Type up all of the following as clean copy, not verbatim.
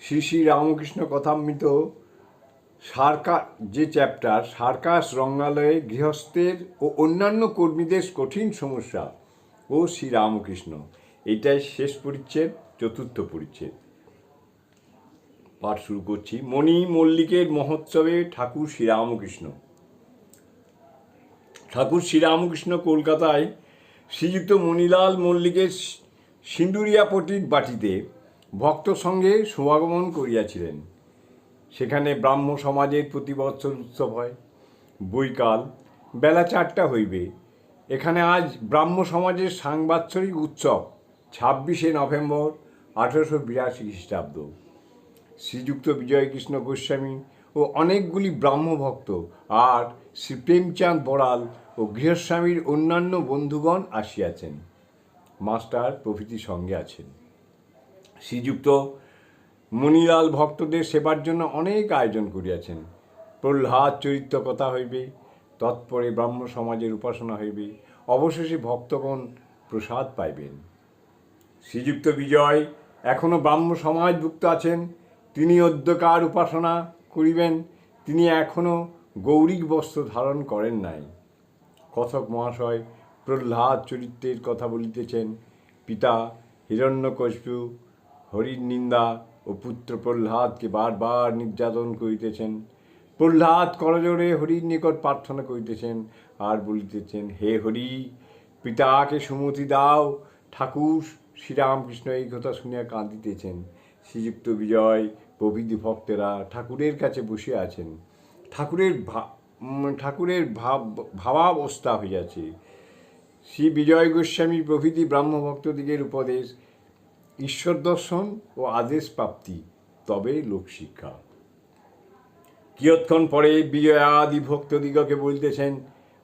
শ্রী শ্রী রামকৃষ্ণ কথামৃত যে chapter circus রঙ্গালয়ে গৃহস্থের ও অন্যান্য কর্মীদের কঠিন সমস্যা ও শ্রী রামকৃষ্ণ, এটাই শেষ পরিচ্ছেদ, চতুর্থ পরিচ্ছেদ। পাঠ শুরু করছি। মণি মল্লিকের মহোৎসবে ঠাকুর শ্রীরামকৃষ্ণ। ঠাকুর শ্রীরামকৃষ্ণ কলকাতায় শ্রীযুক্ত মণিলাল মল্লিকের সিন্দুরিয়াপটির বাটিতে ভক্ত সঙ্গে সমাগমন করিয়াছিলেন। সেখানে ব্রাহ্ম সমাজের প্রতি বৎসর উৎসব হয়। বৈকাল বেলা 4টা হইবে। এখানে আজ ব্রাহ্ম সমাজের সাংবাৎসরিক উৎসব 26শে নভেম্বর 1882 খ্রিস্টাব্দ। শ্রীযুক্ত বিজয়কৃষ্ণ গোস্বামী ও অনেকগুলি ব্রাহ্মভক্ত আর শ্রী প্রেমচাঁদ বড়াল ও গৃহস্বামীর অন্যান্য বন্ধুগণ আসিয়াছেন। মাস্টার প্রভৃতি সঙ্গে আছেন। শ্রীযুক্ত মণিলাল ভক্তদের সেবার জন্য অনেক আয়োজন করিয়াছেন। প্রহ্লাদ চরিত্র কথা হইবে, তৎপরে ব্রাহ্ম সমাজের উপাসনা হইবে, অবশেষে ভক্তগণ প্রসাদ পাইবেন। শ্রীযুক্ত বিজয় এখনও ব্রাহ্ম সমাজভুক্ত আছেন। তিনি অদ্যকার উপাসনা করিবেন। তিনি এখনও গৌরিক বস্ত্র ধারণ করেন নাই। কথক মহাশয় প্রহ্লাদ চরিত্রের কথা বলিতেছেন। পিতা হিরণ্যকশিপু হরির নিন্দা ও পুত্র প্রহ্লাদকে বারবার নির্যাতন করিতেছেন। প্রহ্লাদ করজোড়ে হরির নিকট প্রার্থনা করিতেছেন আর বলিতেছেন, হে হরি, পিতাকে সুমতি দাও। ঠাকুর শ্রীরামকৃষ্ণ এই কথা শুনিয়া কাঁদিতেছেন। শ্রীযুক্ত বিজয় প্রভৃতি ভক্তেরা ঠাকুরের কাছে বসে আছেন। ঠাকুরের ভাবাবস্থা হইয়াছে। শ্রী বিজয় গোস্বামী প্রভৃতি ব্রাহ্মভক্তদিগের উপদেশ, ঈশ্বর দর্শন ও আদেশ প্রাপ্তি, তবে লোকশিক্ষা। কিয়ৎক্ষণ পরে বিজয়াদি ভক্তদিগকে বলিতেছেন,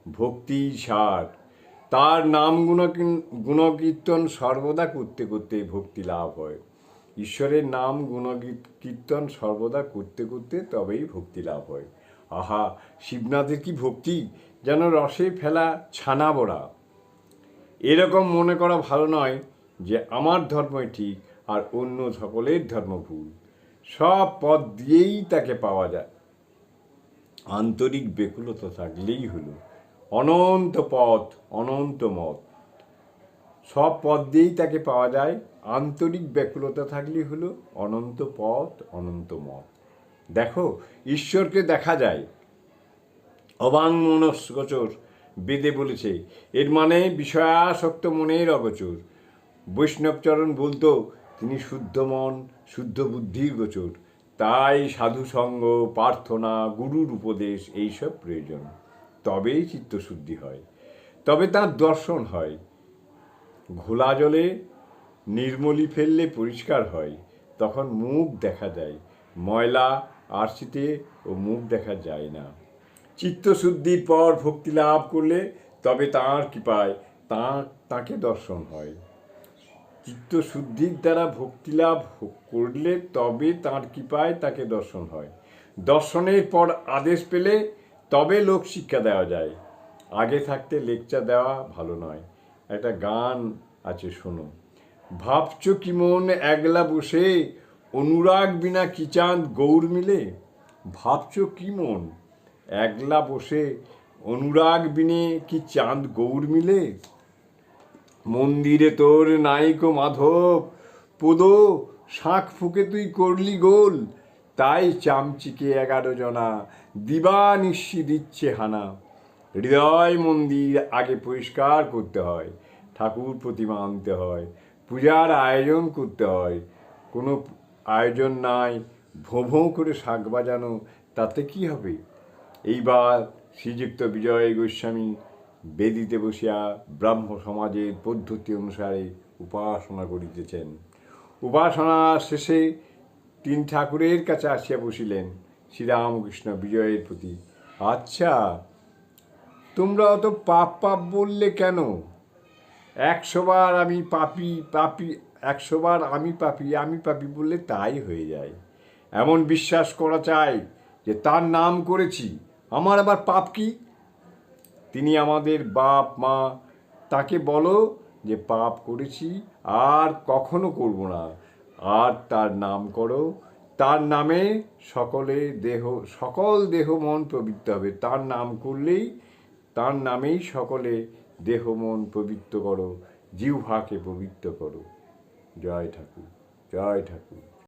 ভক্তি সার। তার নাম গুণকীর্তন সর্বদা করতে করতে ভক্তি লাভ হয়। ঈশ্বরের নাম গুণকীর্তন সর্বদা করতে করতে তবেই ভক্তি লাভ হয়। আহা, শিবনাথের কি ভক্তি, যেন রসে ফেলা ছানা বড়া। এরকম মনে করা ভালো নয় যে আমার ধর্মই ঠিক আর অন্য সকলের ধর্ম ভুল। সব পথ দিয়েই তাকে পাওয়া যায়, আন্তরিক ব্যাকুলতা থাকলেই হলো। অনন্ত পথ, অনন্ত মত, সব পথ দিয়েই তাকে পাওয়া যায়, আন্তরিক ব্যাকুলতা থাকলেই হলো। অনন্ত পথ, অনন্ত মত। দেখো, ঈশ্বরকে দেখা যায়। অবাঙ্মনস্গোচর বেদে বলেছে, এর মানে বিষয়াসক্ত মনের অগোচর। বৈষ্ণবচরণ বলতো তিনি শুদ্ধ মন, শুদ্ধ বুদ্ধির গোচর। তাই সাধুসঙ্গ, প্রার্থনা, গুরুর উপদেশ এইসব প্রয়োজন। তবেই চিত্তশুদ্ধি হয়, তবে তার দর্শন হয়। ঘোলা জলে নির্মলি ফেললে পরিষ্কার হয়, তখন মুখ দেখা যায়। ময়লা আরশিতে ও মুখ দেখা যায় না। চিত্তশুদ্ধির পর ভক্তি লাভ করলে তবে তাঁর কৃপায় তাঁকে দর্শন হয়। চিত্তশুদ্ধির দ্বারা ভক্তি লাভ করলে তবে তাঁর কৃপায় তাকে দর্শন হয়। দর্শনের পর আদেশ পেলে তবে লোক শিক্ষা দেওয়া যায়। আগে থাকতে লেকচার দেওয়া ভালো নয়। একটা গান আছে, শোনো। ভাবছ কি মন একলা বসে, অনুরাগ বিনা কি চাঁদ গৌর মিলে। ভাবছ কি মন একলা বসে, অনুরাগ বিনে কি চাঁদ গৌর মিলে। মন্দিরে তোর নাইকো মাধব পদ, শাঁখ ফুকে তুই করলি গোল। তাই চামচিকে 11 জনা দিবা নিশি দিচ্ছে হানা। হৃদয় মন্দির আগে পরিষ্কার করতে হয়, ঠাকুর প্রতিমা আনতে হয়, পূজার আয়োজন করতে হয়। কোনো আয়োজন নাই, ভোঁ ভোঁ করে শাঁখ বাজানো, তাতে কি হবে। এইবার শ্রীযুক্ত বিজয় গোস্বামী বেদিতে বসিয়া ব্রাহ্ম সমাজের পদ্ধতি অনুসারে উপাসনা করিতেছেন। উপাসনা শেষে তিনি ঠাকুরের কাছে আসিয়া বসিলেন। শ্রীরামকৃষ্ণ বিজয়ের প্রতি, আচ্ছা, তোমরা অত পাপ পাপ বললে কেন? 100 বার আমি পাপী পাপী, 100 বার আমি পাপী আমি পাপী বললে তাই হয়ে যায়। এমন বিশ্বাস করা চাই যে তার নাম করেছি, আমার আবার পাপ কি? তিনি আমাদের বাপ মা, তাকে বলো যে পাপ করেছি আর কখনো করব না, আর তার নাম করো, তার নামে সকল দেহ মন পবিত্র হবে। তার নাম করলেই, তার নামেই সকলে দেহ মন পবিত্র করো, জিহ্বাকে পবিত্র করো। জয় ঠাকুর, জয় ঠাকুর।